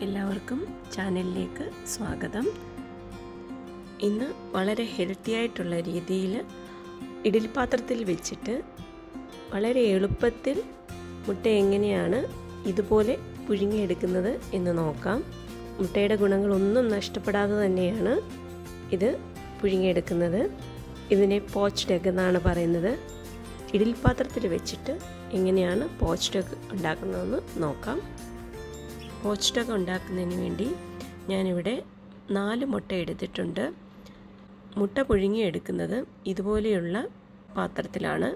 എല്ലാവർക്കും ചാനലിലേക്ക് സ്വാഗതം. ഇന്ന് വളരെ ഹെൽത്തി ആയിട്ടുള്ള രീതിയിൽ ഇഡ്ഡലി പാത്രത്തിൽ വെച്ചിട്ട് വളരെ എളുപ്പത്തിൽ മുട്ട എങ്ങനെയാണ് ഇതുപോലെ പുഴുങ്ങിയെടുക്കുന്നത് എന്ന് നോക്കാം. മുട്ടയുടെ ഗുണങ്ങളൊന്നും നഷ്ടപ്പെടാതെ തന്നെയാണ് ഇത് പുഴുങ്ങിയെടുക്കുന്നത്. ഇതിനെ പോച്ച്ഡ് എഗ് എന്നാണ് പറയുന്നത്. ഇഡ്ഡലി പാത്രത്തിൽ വെച്ചിട്ട് എങ്ങനെയാണ് പോച്ച്ഡ് എഗ് ഉണ്ടാക്കുന്നതെന്ന് നോക്കാം. പോച്ച്ഡ് എഗ് ഉണ്ടാക്കുന്നതിന് വേണ്ടി ഞാനിവിടെ 4 മുട്ട എടുത്തിട്ടുണ്ട്. മുട്ട പുഴുങ്ങിയെടുക്കുന്നത് ഇതുപോലെയുള്ള പാത്രത്തിലാണ്.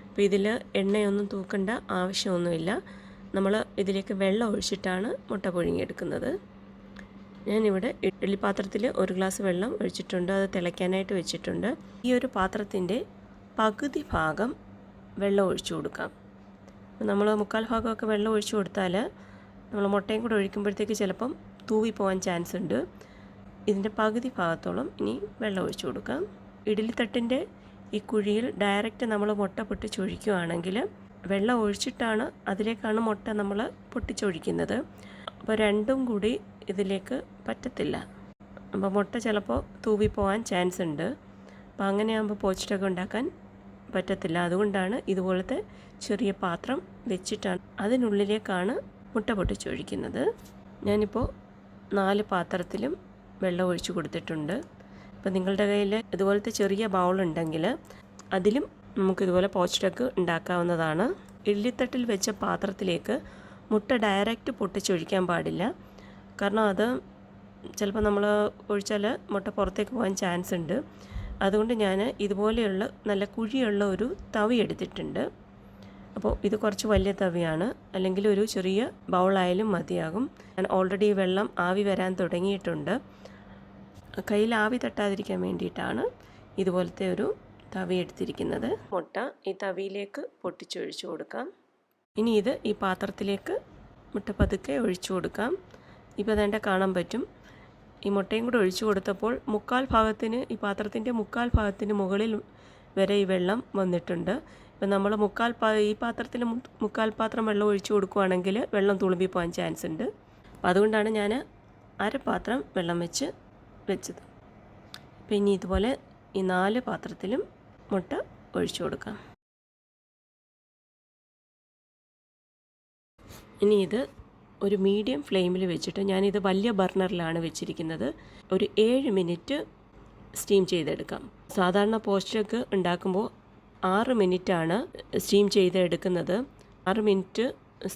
അപ്പോൾ ഇതിൽ എണ്ണയൊന്നും തൂക്കേണ്ട ആവശ്യമൊന്നുമില്ല. നമ്മൾ ഇതിലേക്ക് വെള്ളം ഒഴിച്ചിട്ടാണ് മുട്ട പുഴുങ്ങിയെടുക്കുന്നത്. ഞാനിവിടെ ഇഡ്ഡലി പാത്രത്തിൽ 1 ഗ്ലാസ് വെള്ളം ഒഴിച്ചിട്ടുണ്ട്. അത് തിളയ്ക്കാനായിട്ട് വെച്ചിട്ടുണ്ട്. ഈ ഒരു പാത്രത്തിൻ്റെ പകുതി ഭാഗം വെള്ളം ഒഴിച്ചു കൊടുക്കാം. നമ്മൾ 1/4 ഭാഗമൊക്കെ വെള്ളം ഒഴിച്ചു കൊടുത്താൽ നമ്മൾ മുട്ടയും കൂടെ ഒഴിക്കുമ്പോഴത്തേക്ക് ചിലപ്പം തൂവി പോകാൻ ചാൻസ് ഉണ്ട്. ഇതിൻ്റെ പകുതി ഭാഗത്തോളം ഇനി വെള്ളം ഒഴിച്ചു കൊടുക്കാം. ഇഡ്ഡലി തട്ടിൻ്റെ ഈ കുഴിയിൽ ഡയറക്റ്റ് നമ്മൾ മുട്ട പൊട്ടിച്ചൊഴിക്കുകയാണെങ്കിൽ വെള്ളം ഒഴിച്ചിട്ടാണ് അതിലേക്കാണ് മുട്ട നമ്മൾ പൊട്ടിച്ചൊഴിക്കുന്നത്. അപ്പോൾ രണ്ടും കൂടി ഇതിലേക്ക് പറ്റത്തില്ല. അപ്പോൾ മുട്ട ചിലപ്പോൾ തൂവി പോകാൻ ചാൻസ് ഉണ്ട്. അപ്പോൾ അങ്ങനെയാകുമ്പോൾ പോച്ച്ഡ് എഗ് ഉണ്ടാക്കാൻ പറ്റത്തില്ല. അതുകൊണ്ടാണ് ഇതുപോലത്തെ ചെറിയ പാത്രം വെച്ചിട്ടാണ് അതിനുള്ളിലേക്കാണ് മുട്ട പൊട്ടിച്ചൊഴിക്കുന്നത്. ഞാനിപ്പോൾ 4 പാത്രത്തിലും വെള്ളം ഒഴിച്ചു കൊടുത്തിട്ടുണ്ട്. അപ്പോൾ നിങ്ങളുടെ കയ്യിൽ ഇതുപോലത്തെ ചെറിയ ബൗളുണ്ടെങ്കിൽ അതിലും നമുക്കിതുപോലെ പോച്ച്ഡ് എഗ് ഉണ്ടാക്കാവുന്നതാണ്. ഇഡ്ഡലിത്തട്ടിൽ വെച്ച പാത്രത്തിലേക്ക് മുട്ട ഡയറക്റ്റ് പൊട്ടിച്ചൊഴിക്കാൻ പാടില്ല. കാരണം അത് ചിലപ്പോൾ നമ്മൾ ഒഴിച്ചാൽ മുട്ട പുറത്തേക്ക് പോകാൻ ചാൻസ് ഉണ്ട്. അതുകൊണ്ട് ഞാൻ ഇതുപോലെയുള്ള നല്ല കുഴിയുള്ള ഒരു തവി എടുത്തിട്ടുണ്ട്. അപ്പോൾ ഇത് കുറച്ച് വലിയ തവിയാണ്, അല്ലെങ്കിൽ ഒരു ചെറിയ ബൗളായാലും മതിയാകും. ഞാൻ ഓൾറെഡി വെള്ളം ആവി വരാൻ തുടങ്ങിയിട്ടുണ്ട്. കയ്യിൽ ആവി തട്ടാതിരിക്കാൻ വേണ്ടിയിട്ടാണ് ഇതുപോലത്തെ ഒരു തവി എടുത്തിരിക്കുന്നത്. മുട്ട ഈ തവിയിലേക്ക് പൊട്ടിച്ചൊഴിച്ചു കൊടുക്കാം. ഇനി ഇത് ഈ പാത്രത്തിലേക്ക് മുട്ട പതുക്കെ ഒഴിച്ചു കൊടുക്കാം. ഇപ്പോൾ അതേണ്ട കാണാൻ പറ്റും. ഈ മുട്ടയും കൂടെ ഒഴിച്ചു കൊടുത്തപ്പോൾ ഈ പാത്രത്തിൻ്റെ 1/4 ഭാഗത്തിന് മുകളിൽ വരെ ഈ വെള്ളം വന്നിട്ടുണ്ട്. ഇപ്പം നമ്മൾ ഈ പാത്രത്തിൽ 1/4 പാത്രം വെള്ളം ഒഴിച്ചു കൊടുക്കുകയാണെങ്കിൽ വെള്ളം തുളുമ്പി പോകാൻ ചാൻസ് ഉണ്ട്. അപ്പം അതുകൊണ്ടാണ് ഞാൻ 1/2 പാത്രം വെള്ളം വെച്ചത്. അപ്പം ഇനി ഇതുപോലെ ഈ 4 പാത്രത്തിലും മുട്ട ഒഴിച്ചു കൊടുക്കാം. ഇനി ഇത് ഒരു മീഡിയം ഫ്ലെയിമിൽ വെച്ചിട്ട്, ഞാനിത് വലിയ ബർണറിലാണ് വെച്ചിരിക്കുന്നത്, ഒരു 7 മിനിറ്റ് സ്റ്റീം ചെയ്തെടുക്കാം. സാധാരണ പോച്ച്ഡ് എഗ് ഉണ്ടാക്കുമ്പോൾ 6 മിനിറ്റാണ് സ്റ്റീം ചെയ്തെടുക്കുന്നത്. 6 മിനിറ്റ്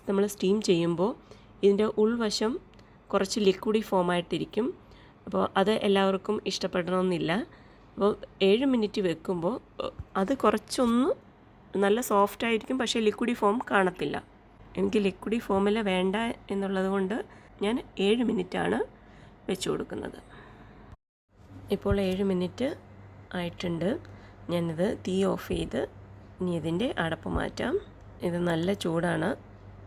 നമ്മൾ സ്റ്റീം ചെയ്യുമ്പോൾ ഇതിൻ്റെ ഉൾവശം കുറച്ച് ലിക്വിഡി ഫോമായിട്ടിരിക്കും. അപ്പോൾ അത് എല്ലാവർക്കും ഇഷ്ടപ്പെടണമെന്നില്ല. അപ്പോൾ 7 മിനിറ്റ് വെക്കുമ്പോൾ അത് കുറച്ചൊന്ന് നല്ല സോഫ്റ്റായിരിക്കും, പക്ഷേ ലിക്വിഡി ഫോം കാണത്തില്ല. എനിക്ക് ലിക്വിഡി ഫോമിൽ വേണ്ട എന്നുള്ളത് കൊണ്ട് ഞാൻ 7 മിനിറ്റാണ് വെച്ച് കൊടുക്കുന്നത്. ഇപ്പോൾ 7 മിനിറ്റ് ആയിട്ടുണ്ട്. ഞാനിത് തീ ഓഫ് ചെയ്ത് ഇനി ഇതിൻ്റെ അടപ്പ് മാറ്റാം. ഇത് നല്ല ചൂടാണ്.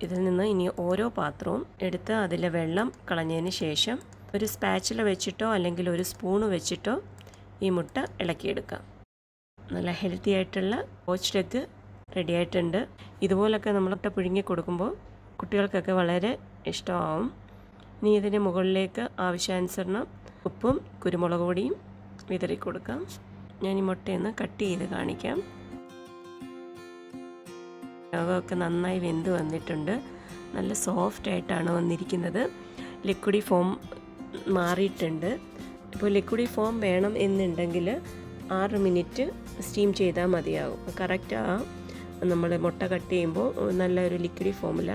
ഇതിൽ നിന്ന് ഇനി ഓരോ പാത്രവും എടുത്ത് അതിലെ വെള്ളം കളഞ്ഞതിന് ശേഷം ഒരു സ്പാച്ചില വെച്ചിട്ടോ അല്ലെങ്കിൽ ഒരു സ്പൂണ് വെച്ചിട്ടോ ഈ മുട്ട ഇളക്കിയെടുക്കാം. നല്ല ഹെൽത്തി ആയിട്ടുള്ള പോച്ച്ഡ് എഗ് റെഡി ആയിട്ടുണ്ട്. ഇതുപോലൊക്കെ നമ്മൾ മുട്ട പുഴുങ്ങി കൊടുക്കുമ്പോൾ കുട്ടികൾക്കൊക്കെ വളരെ ഇഷ്ടമാവും. ഇനി ഇതിന് മുകളിലേക്ക് ആവശ്യാനുസരണം ഉപ്പും കുരുമുളക് പൊടിയും വിതറി കൊടുക്കാം. ഞാൻ ഈ മുട്ടയൊന്ന് കട്ട് ചെയ്ത് കാണിക്കാം. അകമൊക്കെ നന്നായി വെന്ത് വന്നിട്ടുണ്ട്. നല്ല സോഫ്റ്റായിട്ടാണ് വന്നിരിക്കുന്നത്. ലിക്വിഡി ഫോം മാറിയിട്ടുണ്ട്. ഇപ്പോൾ ലിക്വിഡി ഫോം വേണം എന്നുണ്ടെങ്കിൽ 6 മിനിറ്റ് സ്റ്റീം ചെയ്താൽ മതിയാകും. കറക്റ്റ് നമ്മൾ മുട്ട കട്ട് ചെയ്യുമ്പോൾ നല്ലൊരു ലിക്വിഡി ഫോമിൽ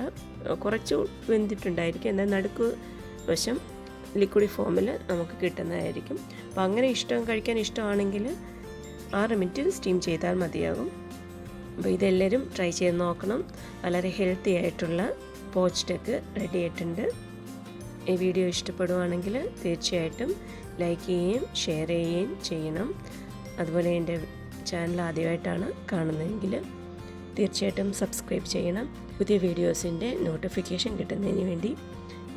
കുറച്ച് വെന്തിട്ടുണ്ടായിരിക്കും. എന്നാൽ നടുക്ക് വശം ലിക്വിഡി ഫോമിൽ നമുക്ക് കിട്ടുന്നതായിരിക്കും. അപ്പോൾ അങ്ങനെ കഴിക്കാൻ ഇഷ്ടമാണെങ്കിൽ 6 മിനിറ്റ് സ്റ്റീം ചെയ്താൽ മതിയാകും. അപ്പോൾ ഇതെല്ലാവരും ട്രൈ ചെയ്ത് നോക്കണം. വളരെ ഹെൽത്തി ആയിട്ടുള്ള പോച്ച്ഡ് എഗ് റെഡി ആയിട്ടുണ്ട്. ഈ വീഡിയോ ഇഷ്ടപ്പെടുവാണെങ്കിൽ തീർച്ചയായിട്ടും ലൈക്ക് ചെയ്യുകയും ഷെയർ ചെയ്യുകയും ചെയ്യണം. അതുപോലെ എൻ്റെ ചാനൽ ആദ്യമായിട്ടാണ് കാണുന്നതെങ്കിൽ തീർച്ചയായിട്ടും സബ്സ്ക്രൈബ് ചെയ്യണം. പുതിയ വീഡിയോസിൻ്റെ നോട്ടിഫിക്കേഷൻ കിട്ടുന്നതിന് വേണ്ടി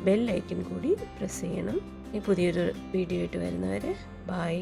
ബെൽ ഐക്കൺ കൂടി പ്രസ് ചെയ്യണം. ഈ പുതിയൊരു വീഡിയോ ആയിട്ട് വരുന്നവരെ ബൈ.